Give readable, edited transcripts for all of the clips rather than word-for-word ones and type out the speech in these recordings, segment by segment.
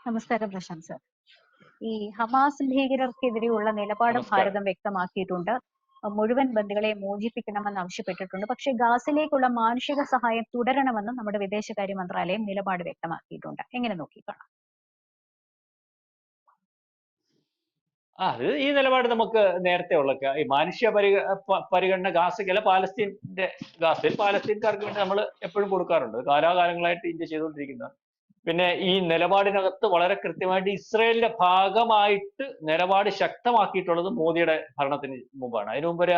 നമസ്കാരം പ്രശാന്ത് സർ. ഈ ഹമാസ് ഭീകരർക്കെതിരെയുള്ള നിലപാട് നമസ്കാരം. ഭാരതം വ്യക്തമാക്കിയിട്ടുണ്ട്. മുഴുവൻ ബന്ദികളെ മോചിപ്പിക്കണമെന്ന് ആവശ്യപ്പെട്ടിട്ടുണ്ട്. പക്ഷേ ഗാസയിലേക്കുള്ള മാനുഷിക സഹായം തുടരണമെന്ന് നമ്മുടെ വിദേശകാര്യ മന്ത്രാലയം നിലപാട് വ്യക്തമാക്കിയിട്ടുണ്ട്. എങ്ങനെ നോക്കിക്കാണാം? അത് ഈ നിലപാട് നമുക്ക് നേരത്തെ ഉള്ള ഈ മാനുഷ്യ പരിഗണന ഗാസയ്ക്കല്ല, ഗാസയിൽ പാലസ്തീൻകാർക്ക് വേണ്ടി നമ്മൾ എപ്പോഴും കൊടുക്കാറുണ്ട്. കാലാകാലങ്ങളായിട്ട് ഇന്ത്യ ചെയ്തുകൊണ്ടിരിക്കുന്നതാണ്. പിന്നെ ഈ നിലപാടിനകത്ത് വളരെ കൃത്യമായിട്ട് ഇസ്രയേലിന്റെ ഭാഗമായിട്ട് നിലപാട് ശക്തമാക്കിയിട്ടുള്ളത് മോദിയുടെ ഭരണത്തിന് മുമ്പാണ്. അതിനു മുമ്പ് ഒരു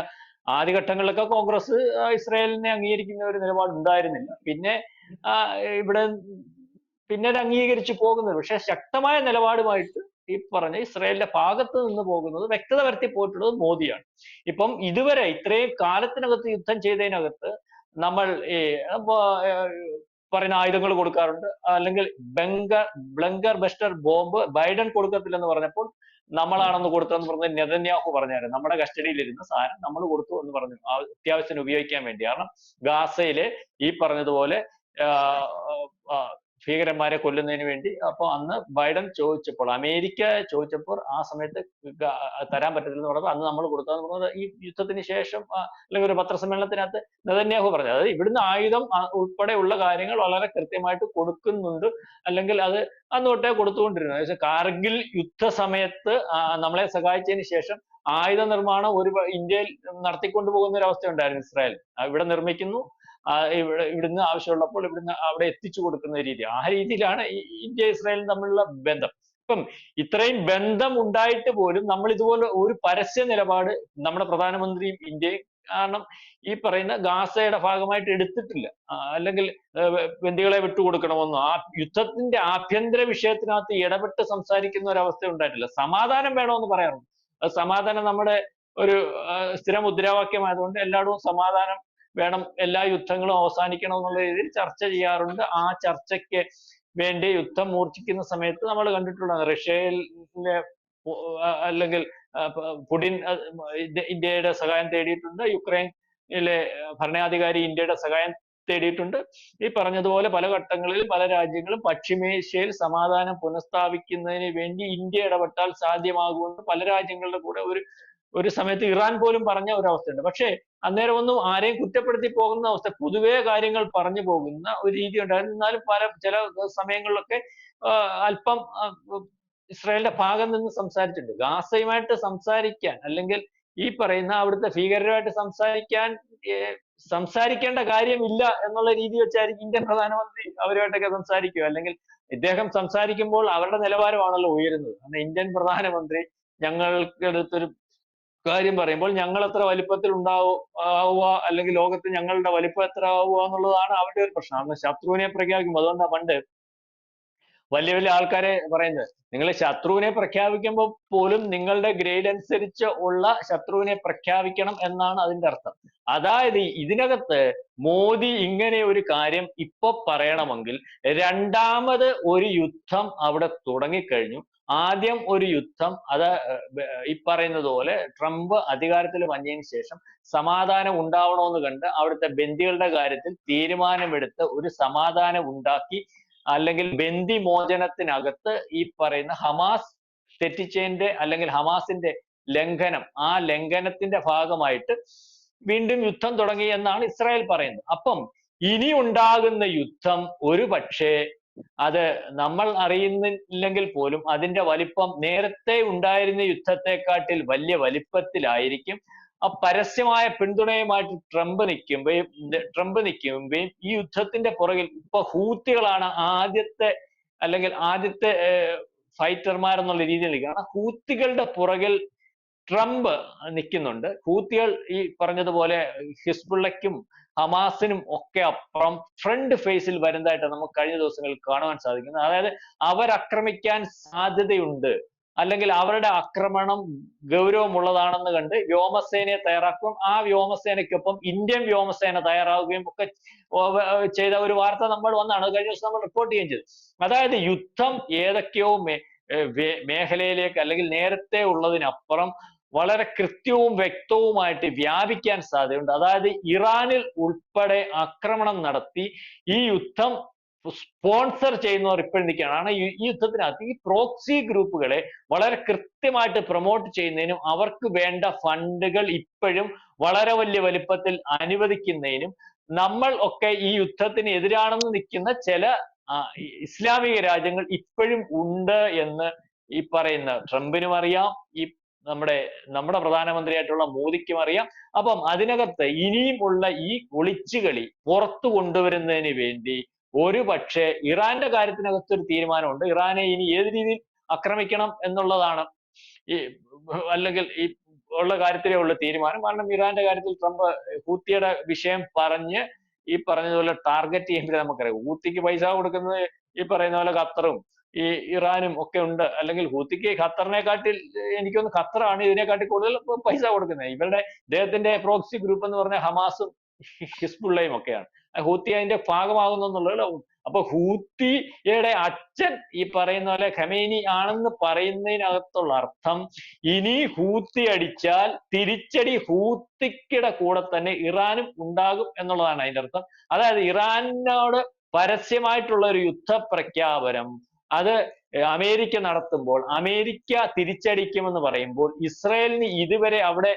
ആദ്യഘട്ടങ്ങളിലൊക്കെ കോൺഗ്രസ് ഇസ്രയേലിനെ അംഗീകരിക്കുന്ന ഒരു നിലപാട് ഉണ്ടായിരുന്നില്ല. പിന്നെ ഇവിടെ പിന്നീട് അംഗീകരിച്ചു പോകുന്നത്, പക്ഷെ ശക്തമായ നിലപാടുമായിട്ട് ഈ പറഞ്ഞ ഇസ്രയേലിന്റെ ഭാഗത്ത് നിന്ന് പോകുന്നത്, വ്യക്തത വരുത്തി പോയിട്ടുള്ളത് മോദിയാണ്. ഇപ്പം ഇതുവരെ ഇത്രയും കാലത്തിനകത്ത് യുദ്ധം ചെയ്തതിനകത്ത് നമ്മൾ ഈ പറയുന്ന ആയുധങ്ങൾ കൊടുക്കാറുണ്ട്, അല്ലെങ്കിൽ ബ്ലങ്കർ ബസ്റ്റർ ബോംബ് ബൈഡൻ കൊടുക്കത്തില്ലെന്ന് പറഞ്ഞപ്പോൾ നമ്മളാണെന്ന് കൊടുത്തതെന്ന് പറഞ്ഞ് നെതന്യാഹു പറഞ്ഞായിരുന്നു. നമ്മുടെ കസ്റ്റഡിയിലിരുന്ന സാധനം നമ്മൾ കൊടുത്തു എന്ന് പറഞ്ഞു, അത്യാവശ്യത്തിന് ഉപയോഗിക്കാൻ വേണ്ടി. കാരണം ഗാസയിലെ ഈ പറഞ്ഞതുപോലെ ഭീകരന്മാരെ കൊല്ലുന്നതിന് വേണ്ടി. അപ്പൊ അന്ന് ബൈഡൻ ചോദിച്ചപ്പോൾ, അമേരിക്ക ചോദിച്ചപ്പോൾ ആ സമയത്ത് തരാൻ പറ്റത്തില്ലെന്ന് പറഞ്ഞപ്പോൾ അന്ന് നമ്മൾ കൊടുത്തതെന്ന് പറഞ്ഞത് ഈ യുദ്ധത്തിന് ശേഷം അല്ലെങ്കിൽ ഒരു പത്രസമ്മേളനത്തിനകത്ത് നെതന്യാഹു പറഞ്ഞു. അതായത് ഇവിടുന്ന് ആയുധം ഉൾപ്പെടെയുള്ള കാര്യങ്ങൾ വളരെ കൃത്യമായിട്ട് കൊടുക്കുന്നുണ്ട്, അല്ലെങ്കിൽ അത് അന്ന് തൊട്ടേ കൊടുത്തുകൊണ്ടിരുന്നു. പക്ഷെ കാർഗിൽ യുദ്ധ സമയത്ത് നമ്മളെ സഹായിച്ചതിന് ശേഷം ആയുധ നിർമ്മാണം ഇന്ത്യയിൽ നടത്തിക്കൊണ്ടു പോകുന്ന ഒരു അവസ്ഥ ഉണ്ടായിരുന്നു. ഇസ്രായേൽ ഇവിടെ നിർമ്മിക്കുന്നു, ഇവിടുന്ന് ആവശ്യമുള്ളപ്പോൾ ഇവിടുന്ന് അവിടെ എത്തിച്ചു കൊടുക്കുന്ന രീതി. ആ രീതിയിലാണ് ഇന്ത്യ ഇസ്രായേലും തമ്മിലുള്ള ബന്ധം. ഇപ്പം ഇത്രയും ബന്ധം ഉണ്ടായിട്ട് പോലും നമ്മൾ ഇതുപോലെ ഒരു പരസ്യ നിലപാട് നമ്മുടെ പ്രധാനമന്ത്രിയും ഇന്ത്യയും, കാരണം ഈ പറയുന്ന ഗാസയുടെ ഭാഗമായിട്ട് എടുത്തിട്ടില്ല, അല്ലെങ്കിൽ ബന്ദികളെ വിട്ടുകൊടുക്കണമെന്നോ ആ യുദ്ധത്തിന്റെ ആഭ്യന്തര വിഷയത്തിനകത്ത് ഇടപെട്ട് സംസാരിക്കുന്ന ഒരു അവസ്ഥ ഉണ്ടായിട്ടില്ല. സമാധാനം വേണമെന്ന് പറയാറുണ്ട്. അത് സമാധാനം നമ്മുടെ ഒരു സ്ഥിര മുദ്രാവാക്യമായതുകൊണ്ട് എല്ലായിടവും സമാധാനം വേണം, എല്ലാ യുദ്ധങ്ങളും അവസാനിക്കണം എന്നുള്ള രീതിയിൽ ചർച്ച ചെയ്യാറുണ്ട്. ആ ചർച്ചയ്ക്ക് വേണ്ടി യുദ്ധം മൂർച്ഛിക്കുന്ന സമയത്ത് നമ്മൾ കണ്ടിട്ടുള്ളതാണ്. റഷ്യയിലെ അല്ലെങ്കിൽ പുടിൻ ഇന്ത്യയുടെ സഹായം തേടിയിട്ടുണ്ട്, യുക്രൈനിലെ ഭരണാധികാരി ഇന്ത്യയുടെ സഹായം തേടിയിട്ടുണ്ട്. ഈ പറഞ്ഞതുപോലെ പല ഘട്ടങ്ങളിൽ പല രാജ്യങ്ങളും പശ്ചിമേഷ്യയിൽ സമാധാനം പുനഃസ്ഥാപിക്കുന്നതിന് വേണ്ടി ഇന്ത്യ ഇടപെട്ടാൽ സാധ്യമാകുമെന്ന് പല രാജ്യങ്ങളുടെ കൂടെ ഒരു സമയത്ത് ഇറാൻ പോലും പറഞ്ഞ ഒരവസ്ഥയുണ്ട്. പക്ഷേ അന്നേരം ഒന്നും ആരെയും കുറ്റപ്പെടുത്തി പോകുന്ന അവസ്ഥ, പൊതുവേ കാര്യങ്ങൾ പറഞ്ഞു പോകുന്ന ഒരു രീതി ഉണ്ടായിരുന്നു. എന്നാലും ചില സമയങ്ങളിലൊക്കെ അല്പം ഇസ്രായേലിന്റെ ഭാഗം നിന്ന് സംസാരിച്ചിട്ടുണ്ട്. ഗാസയുമായിട്ട് സംസാരിക്കാൻ, അല്ലെങ്കിൽ ഈ പറയുന്ന അവിടുത്തെ ഭീകരരുമായിട്ട് സംസാരിക്കേണ്ട കാര്യമില്ല എന്നുള്ള രീതി വെച്ചായിരിക്കും ഇന്ത്യൻ പ്രധാനമന്ത്രി അവരുമായിട്ടൊക്കെ സംസാരിക്കുക. അല്ലെങ്കിൽ ഇദ്ദേഹം സംസാരിക്കുമ്പോൾ അവരുടെ നിലവാരമാണല്ലോ ഉയരുന്നത്. കാരണം ഇന്ത്യൻ പ്രധാനമന്ത്രി ഞങ്ങൾക്ക് അടുത്തൊരു കാര്യം പറയുമ്പോൾ ഞങ്ങൾ എത്ര വലിപ്പത്തിൽ ആവുക, അല്ലെങ്കിൽ ലോകത്ത് ഞങ്ങളുടെ വലിപ്പം എത്ര ആവുക എന്നുള്ളതാണ് അവരുടെ ഒരു പ്രശ്നം. അന്ന് ശത്രുവിനെ പ്രഖ്യാപിക്കുമ്പോൾ, അതുകൊണ്ടാണ് പണ്ട് വലിയ വലിയ ആൾക്കാരെ പറയുന്നത്, നിങ്ങൾ ശത്രുവിനെ പ്രഖ്യാപിക്കുമ്പോൾ പോലും നിങ്ങളുടെ ഗ്രേഡ് അനുസരിച്ച് ഉള്ള ശത്രുവിനെ പ്രഖ്യാപിക്കണം എന്നാണ് അതിന്റെ അർത്ഥം. അതായത് ഇതിനകത്ത് മോദി ഇങ്ങനെ ഒരു കാര്യം ഇപ്പൊ പറയണമെങ്കിൽ രണ്ടാമത് ഒരു യുദ്ധം അവിടെ തുടങ്ങിക്കഴിഞ്ഞു. ആദ്യം ഒരു യുദ്ധം, അത് ഈ പറയുന്നത് പോലെ ട്രംപ് അധികാരത്തിൽ വന്നതിന് ശേഷം സമാധാനം ഉണ്ടാവണമെന്ന് കണ്ട് അവിടുത്തെ ബന്ദികളുടെ കാര്യത്തിൽ തീരുമാനമെടുത്ത് ഒരു സമാധാനം ഉണ്ടാക്കി, അല്ലെങ്കിൽ ബന്ദി മോചനത്തിനകത്ത് ഈ പറയുന്ന ഹമാസ് തെറ്റിച്ചതിന്റെ അല്ലെങ്കിൽ ഹമാസിന്റെ ലംഘനം, ആ ലംഘനത്തിന്റെ ഭാഗമായിട്ട് വീണ്ടും യുദ്ധം തുടങ്ങി എന്നാണ് ഇസ്രായേൽ പറയുന്നത്. അപ്പം ഇനി ഉണ്ടാകുന്ന യുദ്ധം ഒരു പക്ഷേ അത് നമ്മൾ അറിയുന്നില്ലെങ്കിൽ പോലും അതിന്റെ വലിപ്പം നേരത്തെ ഉണ്ടായിരുന്ന യുദ്ധത്തെക്കാട്ടിൽ വലിയ വലിപ്പത്തിലായിരിക്കും. ആ പരസ്യമായ പിന്തുണയുമായിട്ട് ട്രംപ് നിൽക്കുമ്പോഴും ഈ യുദ്ധത്തിന്റെ പുറകിൽ ഇപ്പൊ ഹൂത്തികളാണ് ആദ്യത്തെ ഫൈറ്റർമാരെന്നുള്ള രീതിയിൽ നിൽക്കുകയാണ്. ഹൂത്തികളുടെ പുറകിൽ ട്രംപ് നിൽക്കുന്നുണ്ട്. ഹൂത്തികൾ ഈ പറഞ്ഞതുപോലെ ഹിസ്ബുള്ളയ്ക്കും ഹമാസിനും ഒക്കെ അപ്പുറം ഫ്രണ്ട് ഫേസിൽ വരുന്നതായിട്ട് നമുക്ക് കഴിഞ്ഞ ദിവസങ്ങളിൽ കാണുവാൻ സാധിക്കുന്നത്. അതായത് അവരാക്രമിക്കാൻ സാധ്യതയുണ്ട്, അല്ലെങ്കിൽ അവരുടെ ആക്രമണം ഗൗരവമുള്ളതാണെന്ന് കണ്ട് വ്യോമസേനയെ തയ്യാറാക്കും. ആ വ്യോമസേനയ്ക്കൊപ്പം ഇന്ത്യൻ വ്യോമസേന തയ്യാറാവുകയും ഒക്കെ ചെയ്ത ഒരു വാർത്ത നമ്മൾ വന്നാണ് കഴിഞ്ഞ ദിവസം നമ്മൾ റിപ്പോർട്ട് ചെയ്യുകയും ചെയ്തത്. അതായത് യുദ്ധം ഏതൊക്കെയോ മേഖലയിലേക്ക്, അല്ലെങ്കിൽ നേരത്തെ ഉള്ളതിനപ്പുറം വളരെ കൃത്യവും വ്യക്തവുമായിട്ട് വ്യാപിക്കാൻ സാധ്യതയുണ്ട്. അതായത് ഇറാനിൽ ഉൾപ്പെടെ ആക്രമണം നടത്തി ഈ യുദ്ധം സ്പോൺസർ ചെയ്യുന്നവർ ഇപ്പോഴും നിൽക്കുകയാണ്. കാരണം ഈ യുദ്ധത്തിനകത്ത് ഈ പ്രോക്സി ഗ്രൂപ്പുകളെ വളരെ കൃത്യമായിട്ട് പ്രൊമോട്ട് ചെയ്യുന്നതിനും അവർക്ക് വേണ്ട ഫണ്ടുകൾ ഇപ്പോഴും വളരെ വലിയ വലിപ്പത്തിൽ അനുവദിക്കുന്നതിനും നമ്മൾ ഒക്കെ ഈ യുദ്ധത്തിന് എതിരാണെന്ന് നിൽക്കുന്ന ചില ഇസ്ലാമിക രാജ്യങ്ങൾ ഇപ്പോഴും ഉണ്ട് എന്ന് ഈ പറയുന്ന ട്രംപിനും അറിയാം, ഈ നമ്മുടെ പ്രധാനമന്ത്രിയായിട്ടുള്ള മോദിക്കും അറിയാം. അപ്പം അതിനകത്ത് ഇനിയും ഉള്ള ഈ ഒളിച്ചുകളി പുറത്തു കൊണ്ടുവരുന്നതിന് വേണ്ടി ഒരു പക്ഷേ ഇറാന്റെ കാര്യത്തിനകത്ത് ഒരു തീരുമാനമുണ്ട്. ഇറാനെ ഇനി ഏത് രീതിയിൽ ആക്രമിക്കണം എന്നുള്ളതാണ് ഈ അല്ലെങ്കിൽ ഈ ഉള്ള കാര്യത്തിലേ ഉള്ള തീരുമാനം. കാരണം ഇറാന്റെ കാര്യത്തിൽ ട്രംപ് ഹൂത്തിയുടെ വിഷയം പറഞ്ഞ് ഈ പറഞ്ഞതുപോലെ ടാർഗറ്റ് ചെയ്യുമ്പോൾ നമുക്കറിയാം ഹൂത്തിക്ക് പൈസ കൊടുക്കുന്നത് ഈ പറയുന്ന പോലെ ഖത്തറും ഈ ഇറാനും ഒക്കെ ഉണ്ട്. അല്ലെങ്കിൽ ഹൂത്തിക്ക് ഖത്തറിനെക്കാട്ടിൽ എനിക്കൊന്ന് ഖത്തറാണ് ഇതിനെക്കാട്ടി കൂടുതൽ പൈസ കൊടുക്കുന്നത്. ഇദ്ദേഹത്തിന്റെ പ്രോക്സി ഗ്രൂപ്പ് എന്ന് പറഞ്ഞാൽ ഹമാസും ഹിസ്ബുള്ളയും ഒക്കെയാണ്. ഹൂത്തി അതിന്റെ ഭാഗമാകുന്നു എന്നുള്ളത്. അപ്പൊ ഹൂത്തിയുടെ അച്ഛൻ ഈ പറയുന്ന പോലെ ഖമേനി ആണെന്ന് പറയുന്നതിനകത്തുള്ള അർത്ഥം ഇനി ഹൂത്തി അടിച്ചാൽ തിരിച്ചടി ഹൂത്തിയുടെ കൂടെ തന്നെ ഇറാനും ഉണ്ടാകും എന്നുള്ളതാണ് അതിന്റെ അർത്ഥം. അതായത് ഇറാനോട് പരസ്യമായിട്ടുള്ള ഒരു യുദ്ധ പ്രഖ്യാപനം അത് അമേരിക്ക നടത്തുമ്പോൾ അമേരിക്ക തിരിച്ചടിക്കുമെന്ന് പറയുമ്പോൾ ഇസ്രായേലിന് ഇതുവരെ അവിടെ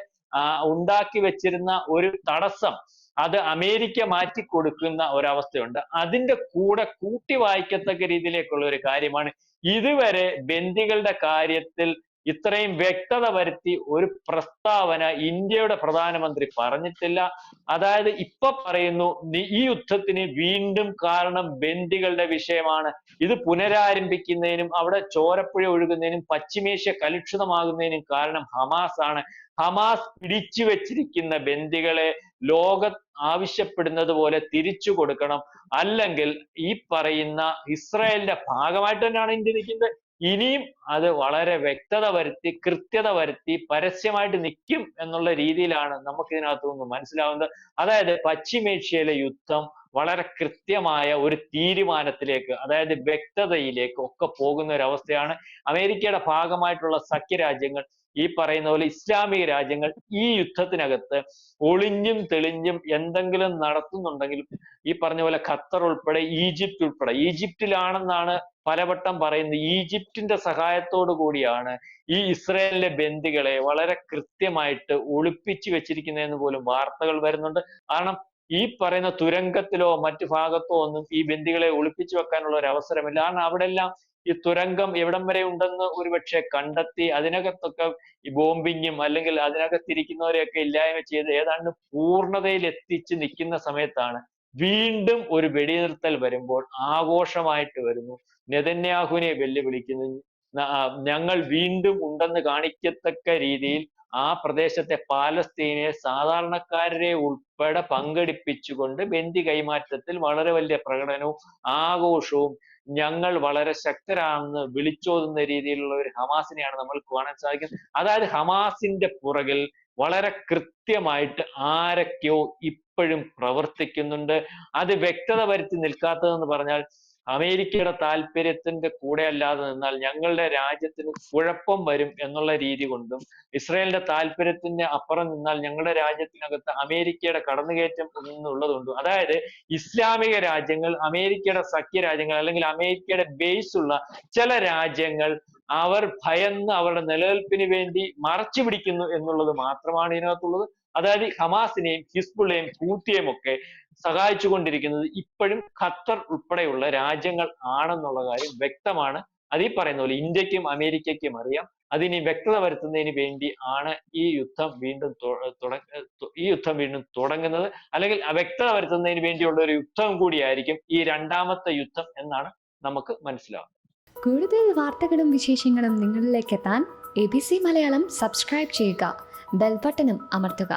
ഉണ്ടാക്കി വെച്ചിരുന്ന ഒരു തടസ്സം അത് അമേരിക്ക മാറ്റിക്കൊടുക്കുന്ന ഒരവസ്ഥയുണ്ട്. അതിന്റെ കൂടെ കൂട്ടി വായിക്കത്തക്ക രീതിയിലേക്കുള്ള ഒരു കാര്യമാണ് ഇതുവരെ ബന്ദികളുടെ കാര്യത്തിൽ ഇത്രയും വ്യക്തത വരുത്തി ഒരു പ്രസ്താവന ഇന്ത്യയുടെ പ്രധാനമന്ത്രി പറഞ്ഞിട്ടില്ല. അതായത് ഇപ്പൊ പറയുന്നു ഈ യുദ്ധത്തിന് വീണ്ടും കാരണം ബന്ദികളുടെ വിഷയമാണ്. ഇത് പുനരാരംഭിക്കുന്നതിനും അവിടെ ചോരപ്പുഴ ഒഴുകുന്നതിനും പശ്ചിമേഷ്യ കലുഷിതമാകുന്നതിനും കാരണം ഹമാസ് ആണ്. ഹമാസ് പിടിച്ചു വെച്ചിരിക്കുന്ന ബന്ദികളെ ലോകം ആവശ്യപ്പെടുന്നത് പോലെ തിരിച്ചു കൊടുക്കണം. അല്ലെങ്കിൽ ഈ പറയുന്ന ഇസ്രായേലിന്റെ ഭാഗമായിട്ട് തന്നെയാണ് ഇന്ത്യ നിൽക്കുന്നത്. ഇനിയും അത് വളരെ വ്യക്തത വരുത്തി കൃത്യത വരുത്തി പരസ്യമായിട്ട് നിൽക്കും എന്നുള്ള രീതിയിലാണ് നമുക്ക് ഇതിനകത്തു നിന്ന് മനസ്സിലാവുന്നത്. അതായത് പശ്ചിമേഷ്യയിലെ യുദ്ധം വളരെ കൃത്യമായ ഒരു തീരുമാനത്തിലേക്ക്, അതായത് വ്യക്തതയിലേക്ക് ഒക്കെ പോകുന്ന ഒരു അവസ്ഥയാണ്. അമേരിക്കയുടെ ഭാഗമായിട്ടുള്ള സഖ്യരാജ്യങ്ങൾ, ഈ പറയുന്ന പോലെ ഇസ്ലാമിക രാജ്യങ്ങൾ ഈ യുദ്ധത്തിനകത്ത് ഒളിഞ്ഞും തെളിഞ്ഞും എന്തെങ്കിലും നടത്തുന്നുണ്ടെങ്കിലും ഈ പറഞ്ഞ പോലെ ഖത്തർ ഉൾപ്പെടെ ഈജിപ്ത് ഉൾപ്പെടെ, ഈജിപ്തിലാണെന്നാണ് പലവട്ടം പറയുന്നത്, ഈജിപ്തിന്റെ സഹായത്തോടു കൂടിയാണ് ഈ ഇസ്രായേലിലെ ബന്ദികളെ വളരെ കൃത്യമായിട്ട് ഒളിപ്പിച്ചു വെച്ചിരിക്കുന്നതെന്ന് പോലും വാർത്തകൾ വരുന്നുണ്ട്. കാരണം ഈ പറയുന്ന തുരങ്കത്തിലോ മറ്റു ഭാഗത്തോ ഒന്നും ഈ ബന്ദികളെ ഒളിപ്പിച്ചു വെക്കാനുള്ള ഒരു അവസരമില്ല. കാരണം അവിടെ എല്ലാം ഈ തുരങ്കം എവിടം വരെ ഉണ്ടെന്ന് ഒരുപക്ഷെ കണ്ടെത്തി അതിനകത്തൊക്കെ ഈ ബോംബിങ്ങും അല്ലെങ്കിൽ അതിനകത്തിരിക്കുന്നവരെയൊക്കെ ഇല്ലായ്മ ചെയ്ത് ഏതാണ്ട് പൂർണ്ണതയിൽ എത്തിച്ച് നിൽക്കുന്ന സമയത്താണ് വീണ്ടും ഒരു വെടിനിർത്തൽ വരുമ്പോൾ ആഘോഷമായിട്ട് വരുന്നു. നെതന്യാഹുവിനെ വെല്ലുവിളിക്കുന്നു. ഞങ്ങൾ വീണ്ടും ഉണ്ടെന്ന് കാണിക്കത്തക്ക രീതിയിൽ ആ പ്രദേശത്തെ പാലസ്തീനെ സാധാരണക്കാരെ ഉൾപ്പെടെ പങ്കെടുപ്പിച്ചുകൊണ്ട് ബന്ദി കൈമാറ്റത്തിൽ വളരെ വലിയ പ്രകടനവും ആഘോഷവും ഞങ്ങൾ വളരെ ശക്തരാണെന്ന് വിളിച്ചോതുന്ന രീതിയിലുള്ള ഒരു ഹമാസിനെയാണ് നമ്മൾ കാണാൻ സാധിക്കുന്നത്. അതായത് ഹമാസിന്റെ പുറകിൽ വളരെ കൃത്യമായിട്ട് ആരൊക്കെയോ ഇപ്പോഴും പ്രവർത്തിക്കുന്നുണ്ട്. അത് വ്യക്തത വരുത്തി നിൽക്കാത്തതെന്ന് പറഞ്ഞാൽ അമേരിക്കയുടെ താല്പര്യത്തിന്റെ കൂടെ അല്ലാതെ നിന്നാൽ ഞങ്ങളുടെ രാജ്യത്തിന് കുഴപ്പം വരും എന്നുള്ള രീതി കൊണ്ടും, ഇസ്രായേലിന്റെ താല്പര്യത്തിന് അപ്പുറം നിന്നാൽ ഞങ്ങളുടെ രാജ്യത്തിനകത്ത് അമേരിക്കയുടെ കടന്നുകയറ്റം എന്നുള്ളതുകൊണ്ടും, അതായത് ഇസ്ലാമിക രാജ്യങ്ങൾ, അമേരിക്കയുടെ സഖ്യ രാജ്യങ്ങൾ അല്ലെങ്കിൽ അമേരിക്കയുടെ ബേസ് ഉള്ള ചില രാജ്യങ്ങൾ അവർ ഭയന്ന് അവരുടെ നിലനിൽപ്പിന് വേണ്ടി മറച്ചു പിടിക്കുന്നു എന്നുള്ളത് മാത്രമാണ് ഇതിനകത്തുള്ളത്. അതായത് ഹമാസിനെയും ഹിസ്ബുള്ളയും ഹൂത്തിയെയും ഒക്കെ സഹായിച്ചുകൊണ്ടിരിക്കുന്നത് ഇപ്പോഴും ഖത്തർ ഉൾപ്പെടെയുള്ള രാജ്യങ്ങൾ ആണെന്നുള്ള കാര്യം വ്യക്തമാണ്. അത് ഈ പറയുന്ന പോലെ ഇന്ത്യക്കും അമേരിക്കയ്ക്കും അറിയാം. അതിനി വ്യക്തത വരുത്തുന്നതിന് വേണ്ടി ആണ് ഈ യുദ്ധം വീണ്ടും തുടങ്ങുന്നത്. അല്ലെങ്കിൽ വ്യക്തത വരുത്തുന്നതിന് വേണ്ടിയുള്ള ഒരു യുദ്ധം കൂടിയായിരിക്കും ഈ രണ്ടാമത്തെ യുദ്ധം എന്നാണ് നമുക്ക് മനസ്സിലാവുന്നത്. കൂടുതൽ വാർത്തകളും വിശേഷങ്ങളും നിങ്ങളിലേക്ക് എത്താൻ ABC മലയാളം സബ്സ്ക്രൈബ് ചെയ്യുക, ബെൽ ബട്ടണും അമർത്തുക.